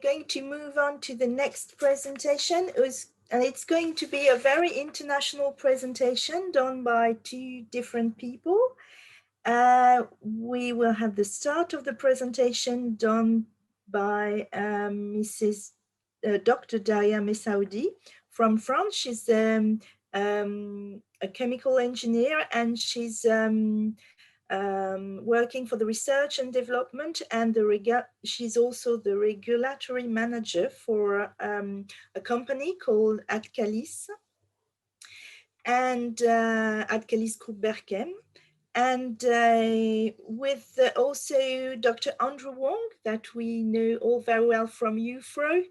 going to move on to the next presentation. And it's going to be a very international presentation done by two different people. We will have the start of the presentation done by Mrs. Dr. Daouïa Messaoudi from France. She's a chemical engineer, and she's working for the research and development, and she's also the regulatory manager for a company called ADKALIS, and ADKALIS Groupe Berkem. And with also Dr. Andrew Wong, that we know all very well from IUFRO,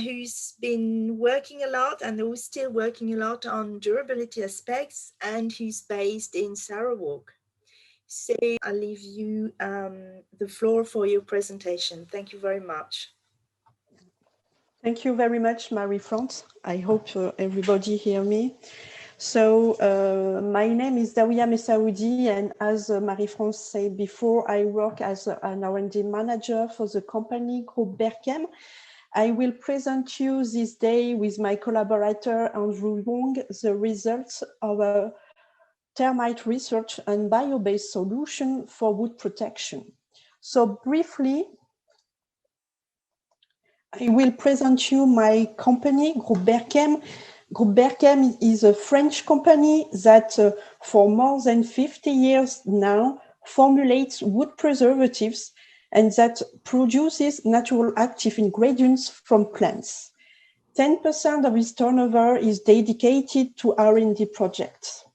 who's been working a lot and who's still working a lot on durability aspects, and who's based in Sarawak. So I'll leave you the floor for your presentation. Thank you very much. Thank you very much, Marie-France. I hope everybody hear me. So my name is Daouïa Messaoudi, and as Marie-France said before, I work as an R&D manager for the company Groupe Berkem. I will present you this day with my collaborator Andrew Wong the results of a termite research and bio-based solution for wood protection. So briefly, I will present you my company, Groupe Berkem. Groupe Berkem is a French company that for more than 50 years now formulates wood preservatives and that produces natural active ingredients from plants. 10% of its turnover is dedicated to R&D projects.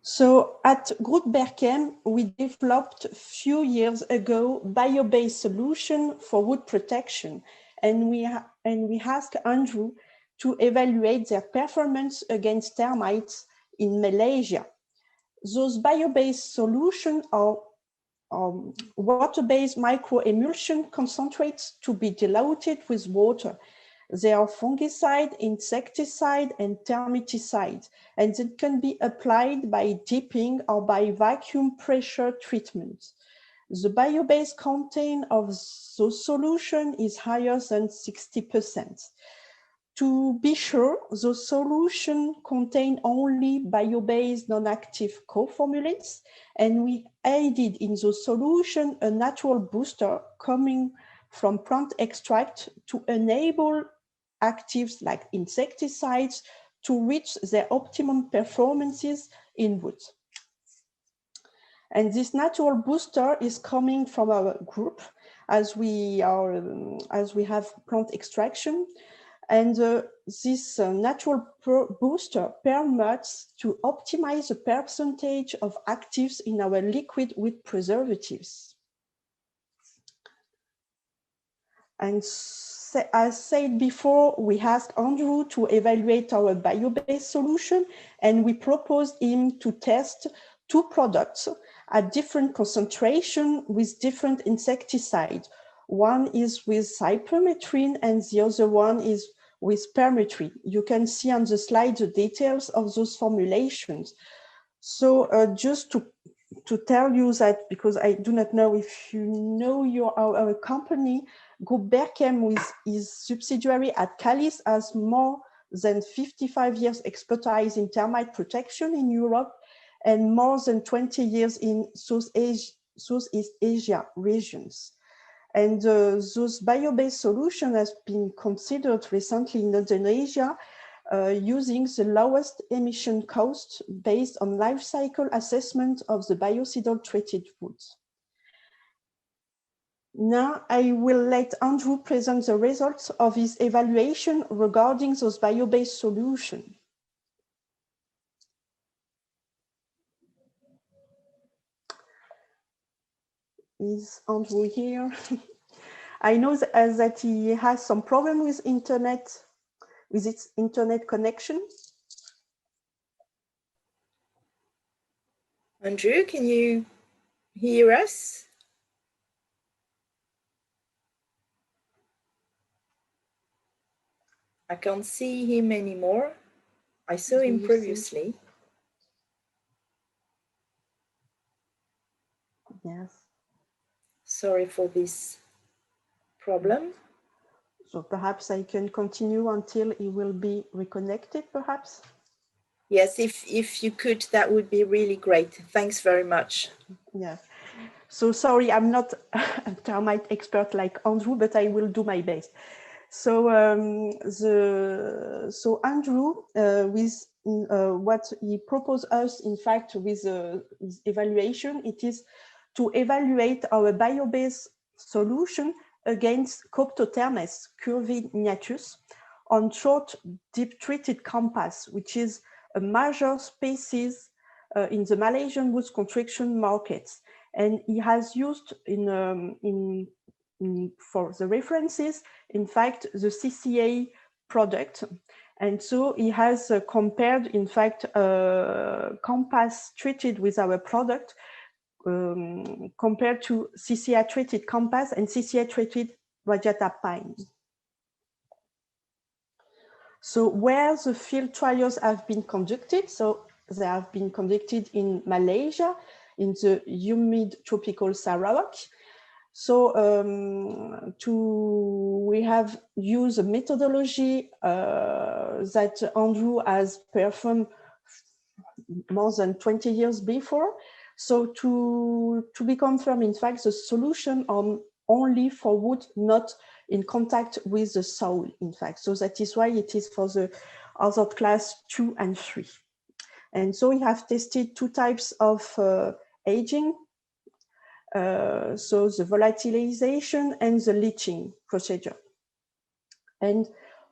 So at Groupe Berkem, we developed a few years ago bio-based solution for wood protection, and we asked Andrew to evaluate their performance against termites in Malaysia. Those bio-based solutions are water-based microemulsion concentrates to be diluted with water. They are fungicide, insecticide, and termiticides, and it can be applied by dipping or by vacuum pressure treatment. The bio-based content of the solution is higher than 60%. To be sure, the solution contains only bio-based non-active co-formulates, and we added in the solution a natural booster coming from plant extract to enable actives like insecticides to reach their optimum performances in wood. And this natural booster is coming from our group as we have plant extraction. And this natural booster permits to optimize the percentage of actives in our liquid wood preservatives. And as said before, we asked Andrew to evaluate our bio-based solution, and we proposed him to test two products at different concentration with different insecticides. One is with cypermethrin and the other one is with permethrin. You can see on the slide the details of those formulations. So just to tell you that, because I do not know if you know our company, Groupe Berkem with his subsidiary ADKALIS has more than 55 years expertise in termite protection in Europe and more than 20 years in Southeast Asia regions. And those bio-based solution has been considered recently in Indonesia using the lowest emission cost based on life cycle assessment of the biocidal treated woods. Now I will let Andrew present the results of his evaluation regarding those bio-based solutions. Is Andrew here? I know that he has some problem with its internet connection. Andrew, can you hear us? I can't see him anymore. I saw him previously. Yes. Sorry for this problem. So perhaps I can continue until he will be reconnected, perhaps? Yes, if you could, that would be really great. Thanks very much. Yeah. So sorry, I'm not a termite expert like Andrew, but I will do my best. So Andrew, with what he proposed us, in fact, with his evaluation, it is to evaluate our bio-based solution against Coptotermes curvignatus on short, deep-treated compass, which is a major species in the Malaysian woods construction markets. And he has used for the references, in fact, the CCA product. And so he has compared, in fact, compass treated with our product compared to CCA treated compass and CCA treated radiata pine. So where the field trials have been conducted, so they have been conducted in Malaysia, in the humid tropical Sarawak. So we have used a methodology that Andrew has performed more than 20 years before. So to be confirmed, in fact, the solution on only for wood, not in contact with the soil, in fact. So that is why it is for the other class 2 and 3. And so we have tested 2 types of aging. So the volatilization and the leaching procedure. And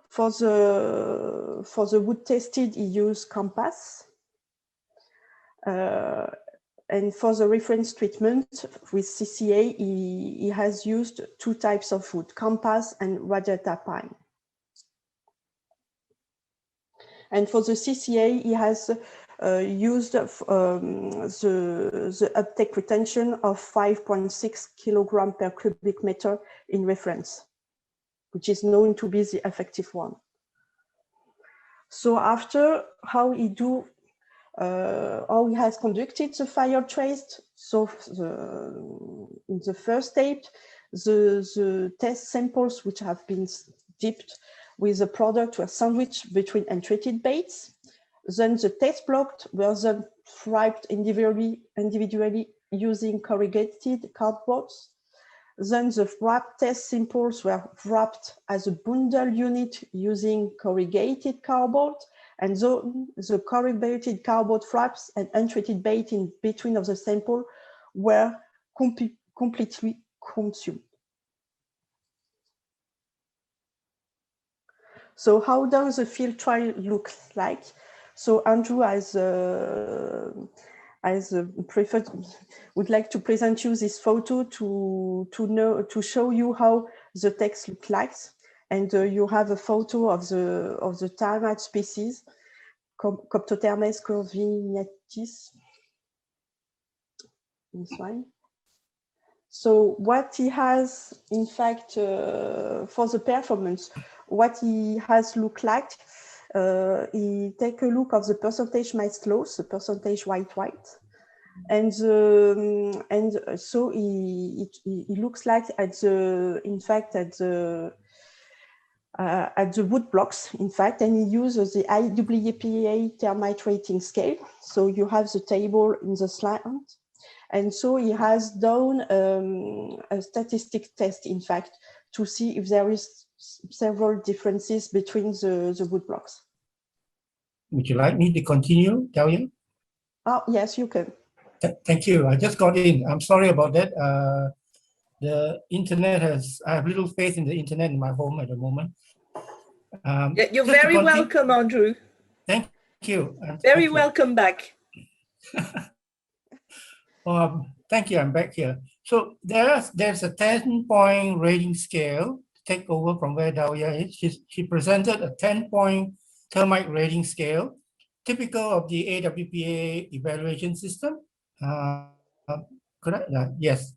for the wood tested, he used compass. And for the reference treatment with CCA, he has used 2 types of wood, compass and radiata pine. And for the CCA, he has used the uptake retention of 5.6 kilogram per cubic meter in reference, which is known to be the effective one. So after how he has conducted the fire trace, so in the first step, the test samples which have been dipped with the product were sandwiched between untreated baits. Then the test blocks were then wrapped individually using corrugated cardboard. Then the wrap test samples were wrapped as a bundle unit using corrugated cardboard, and the corrugated cardboard wraps and untreated bait in between of the sample were completely consumed. So how does the field trial look like? So Andrew would like to present you this photo to show you how the text looks like. And you have a photo of the termite species, Coptotermes curvignatus. This one. So what he has, in fact, for the performance, what he has looked like, he take a look of the percentage mist loss, the percentage white, and so he looks like at the wood blocks, in fact, and he uses the IUFRO termite rating scale. So you have the table in the slide. And so he has done a statistic test, in fact, to see if there is several differences between the wood blocks. Would you like me to continue, Daouïa? Oh, yes, you can. Thank you. I just got in. I'm sorry about that. The internet I have little faith in the internet in my home at the moment. You're very welcome, Andrew. Thank you. Very welcome back. Thank you, I'm back here. So there's a 10-point rating scale to take over from where Daouïa is. She presented a 10-point termite rating scale, typical of the AWPA evaluation system. Correct? Yes.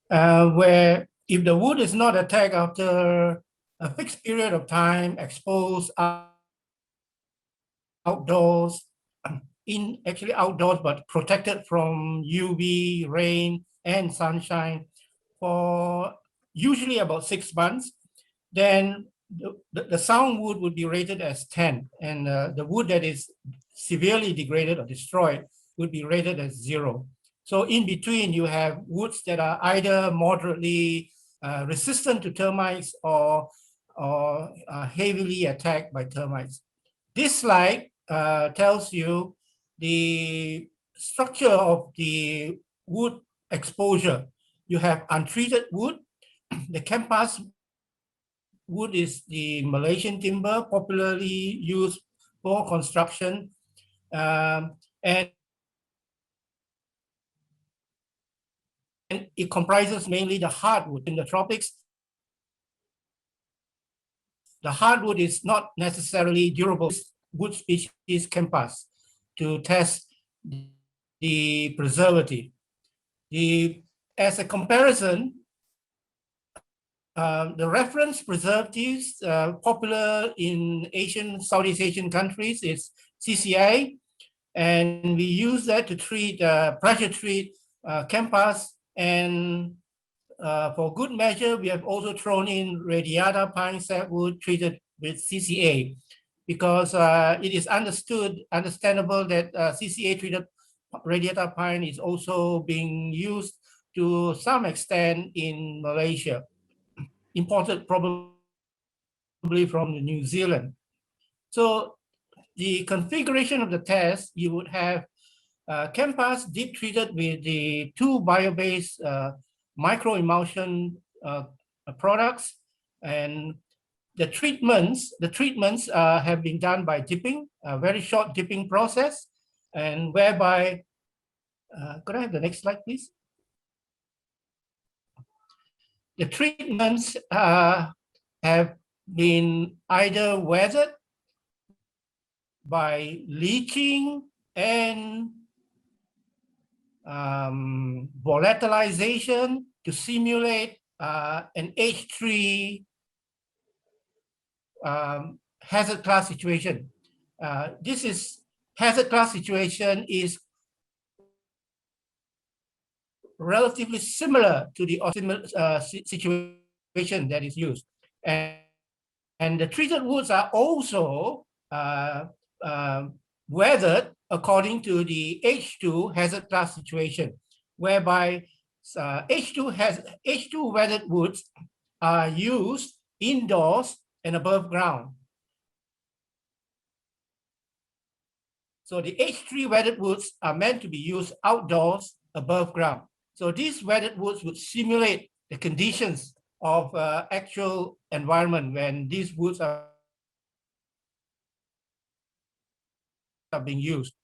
Where if the wood is not attacked after a fixed period of time, exposed outdoors, actually outdoors, but protected from UV, rain, and sunshine for usually about 6 months, then the sound wood would be rated as 10, and the wood that is severely degraded or destroyed would be rated as 0. So in between, you have woods that are either moderately resistant to termites or heavily attacked by termites. This slide tells you the structure of the wood exposure. You have untreated wood. The Kempas wood is the Malaysian timber popularly used for construction, and it comprises mainly the hardwood. In the tropics, the hardwood is not necessarily durable. Wood species Kempas to test the preservative. As a comparison, the reference preservatives popular in Southeast Asian countries is CCA, and we use that to treat, pressure treat Kempas, and for good measure, we have also thrown in radiata pine sapwood treated with CCA, because it is understandable that CCA treated radiata pine is also being used to some extent in Malaysia, imported probably from New Zealand. So the configuration of the test, you would have Kempas deep treated with the 2 bio-based microemulsion products, and the treatments have been done by dipping, a very short dipping process, and whereby, could I have the next slide, please? The treatments have been either weathered by leaching and volatilization to simulate an H3 hazard class situation. This is hazard class situation is relatively similar to the situation that is used, and the treated woods are also weathered according to the H2 hazard class situation, whereby H2 weathered woods are used indoors and above ground. So the H3 weathered woods are meant to be used outdoors above ground. So these weathered woods would simulate the conditions of actual environment when these woods are being used.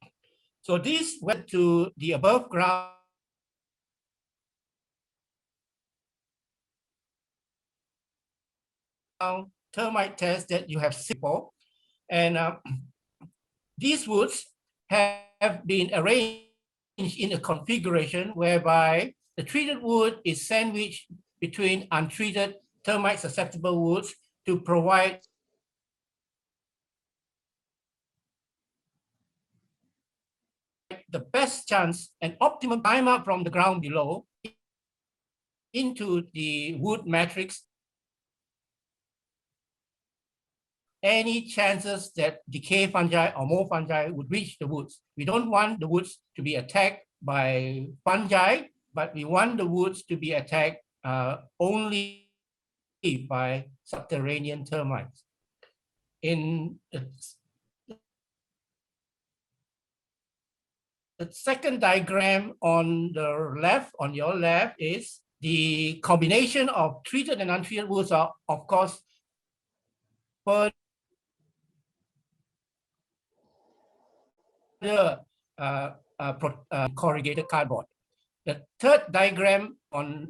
So these went to the above ground termite test that you have seen before, and these woods have been arranged in a configuration whereby the treated wood is sandwiched between untreated termite susceptible woods to provide the best chance and optimum climb up from the ground below into the wood matrix any chances that decay fungi or more fungi would reach the woods. We don't want the woods to be attacked by fungi, but we want the woods to be attacked only by subterranean termites. In the second diagram on the left, on your left, is the combination of treated and untreated woods are, of course, further corrugated cardboard. The third diagram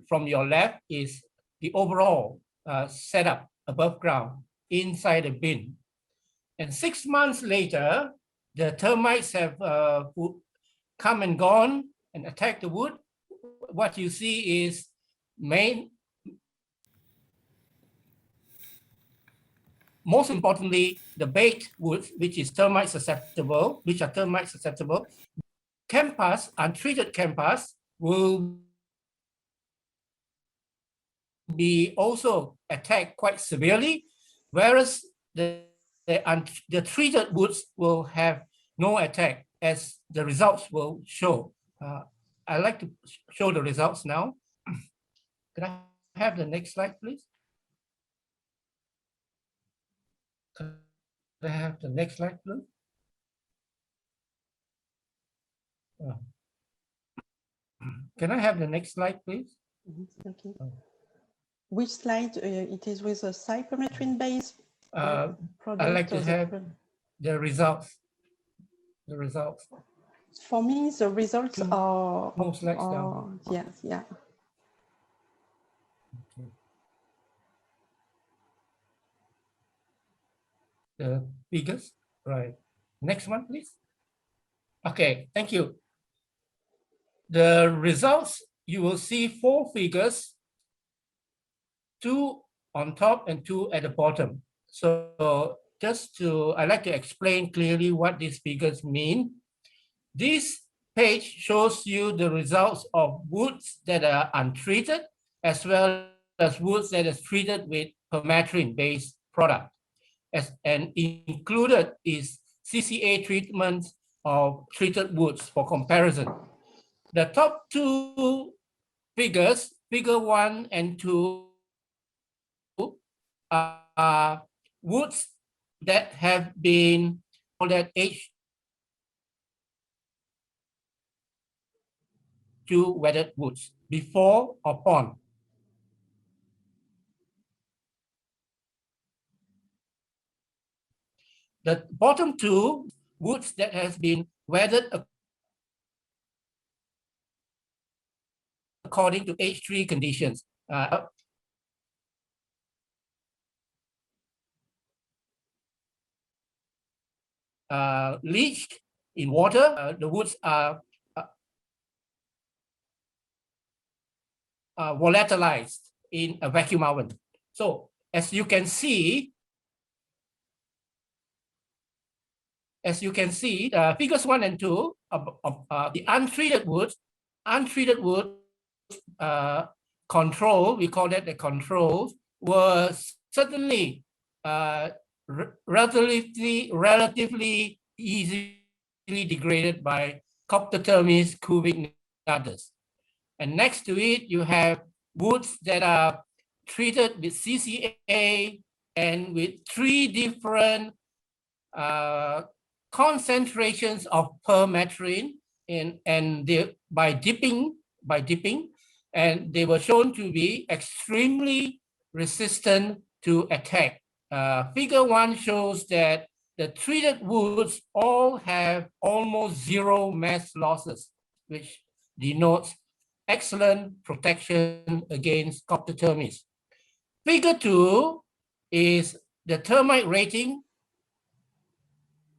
from your left is the overall setup above ground inside a bin. And 6 months later, the termites have come and gone and attacked the wood. What you see is most importantly, the baked woods, which are termite susceptible. Kempas, untreated Kempas, will be also attacked quite severely, whereas the treated woods will have no attack, as the results will show. I'd like to show the results now. Can I have the next slide, please? Can I have the next slide, please? Can I have the next slide, please? Okay. Which slide? It is with a cypermethrin-based product. I'd like to have the results. The results. For me, the results are. More slides down. Yes, yeah. Okay. The figures, right? Next one, please. Okay, thank you. The results, you will see 4 figures, 2 on top and 2 at the bottom. So I'd like to explain clearly what these figures mean. This page shows you the results of woods that are untreated, as well as woods that is treated with permethrin-based product. And included is CCA treatments of treated woods for comparison. The top 2 figures, figure 1 and 2, are woods that have been called at H2 weathered woods before or upon. The bottom 2 woods that has been weathered according to H3 conditions. Leached in water, the woods are volatilized in a vacuum oven. So as you can see, figures 1 and 2 the untreated woods control, we call that the controls, were certainly relatively easily degraded by Coptotermes cubic nutters. And next to it, you have woods that are treated with CCA and with 3 different concentrations of permethrin by dipping, and they were shown to be extremely resistant to attack. Figure 1 shows that the treated woods all have almost 0 mass losses, which denotes excellent protection against Coptotermes. Figure 2 is the termite rating.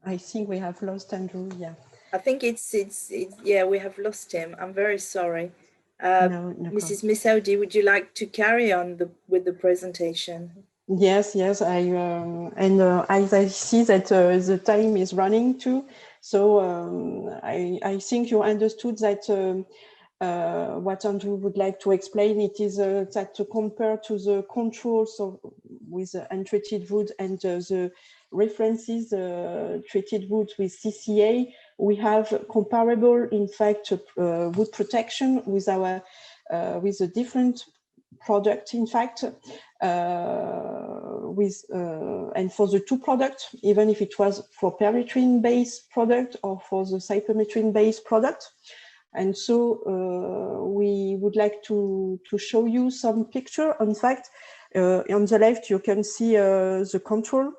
I think we have lost Andrew. Yeah. I think it's yeah, we have lost him. I'm very sorry. No Mrs. Messaoudi, would you like to carry on with the presentation? Yes, as I see that the time is running too, so I think you understood that what Andrew would like to explain, it is that to compare to the controls with untreated wood and the references treated wood with CCA, we have comparable, in fact, wood protection with our with a different product, in fact, and for the 2 products, even if it was for permethrin-based product or for the cypermethrin-based product. And so we would like to show you some picture. In fact, on the left, you can see the control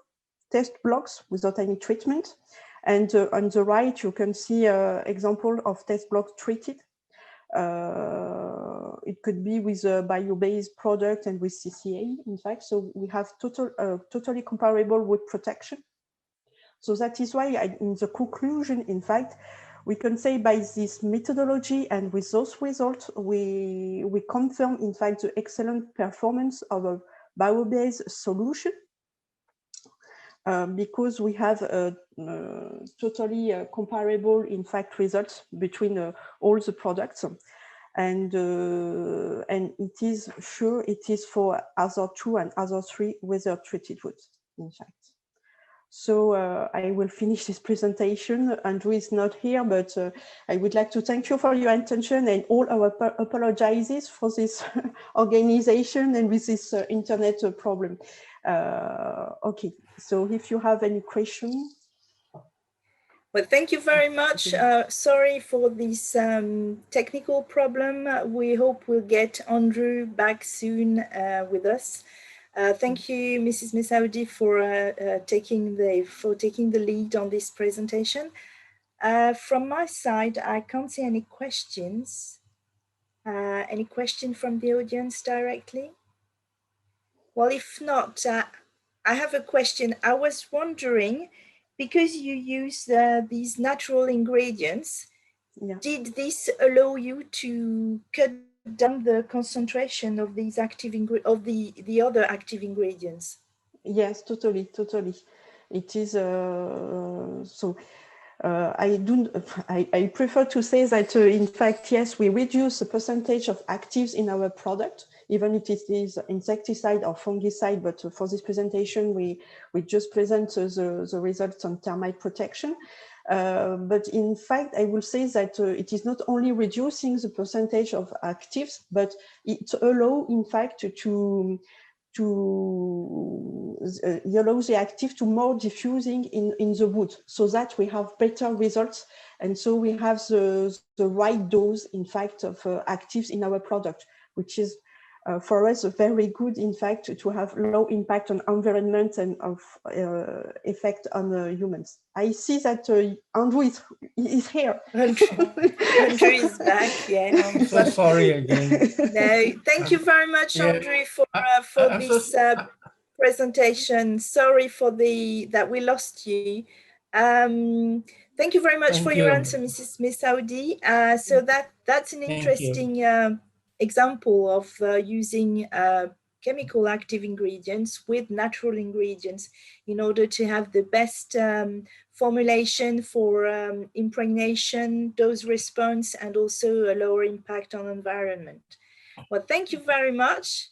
test blocks without any treatment. And on the right, you can see example of test blocks treated. It could be with a bio-based product and with CCA, in fact. So we have totally comparable wood protection. So that is why in the conclusion, in fact, we can say by this methodology and with those results, we confirm, in fact, the excellent performance of a bio-based solution because we have totally comparable, in fact, results between all the products. and it is sure it is for other 2 and other 3 weather treated woods, in fact. So I will finish this presentation. Andrew is not here, but I would like to thank you for your attention and all our apologizes for this organization and with this internet problem. Okay, so if you have any questions. Well, thank you very much. Sorry for this technical problem. We hope we'll get Andrew back soon with us. Thank you, Mrs. Messaoudi, for taking the lead on this presentation. From my side, I can't see any questions. Any question from the audience directly? Well, if not, I have a question. I was wondering, because you use these natural ingredients, Yeah. did this allow you to cut down the concentration of these the other active ingredients? Yes, totally. It is so. I prefer to say that in fact, yes, we reduce the percentage of actives in our product, even if it is insecticide or fungicide. But for this presentation, we just present the results on termite protection. But in fact, I will say that it is not only reducing the percentage of actives, but it allows, in fact, to allow the active to more diffusing in the wood, so that we have better results, and so we have the right dose, in fact, of actives in our product, which is for us very good, in fact, to have low impact on environment and of effect on humans. I see that Andrew is here. Andrew is back. Yeah. I'm so sorry again. No, thank you very much, Andrew, for this presentation. Sorry for that we lost you. Thank you very much for your answer, Mrs. Messaoudi. So that's an interesting example of using chemical active ingredients with natural ingredients in order to have the best formulation for impregnation, dose response, and also a lower impact on environment. Well, thank you very much.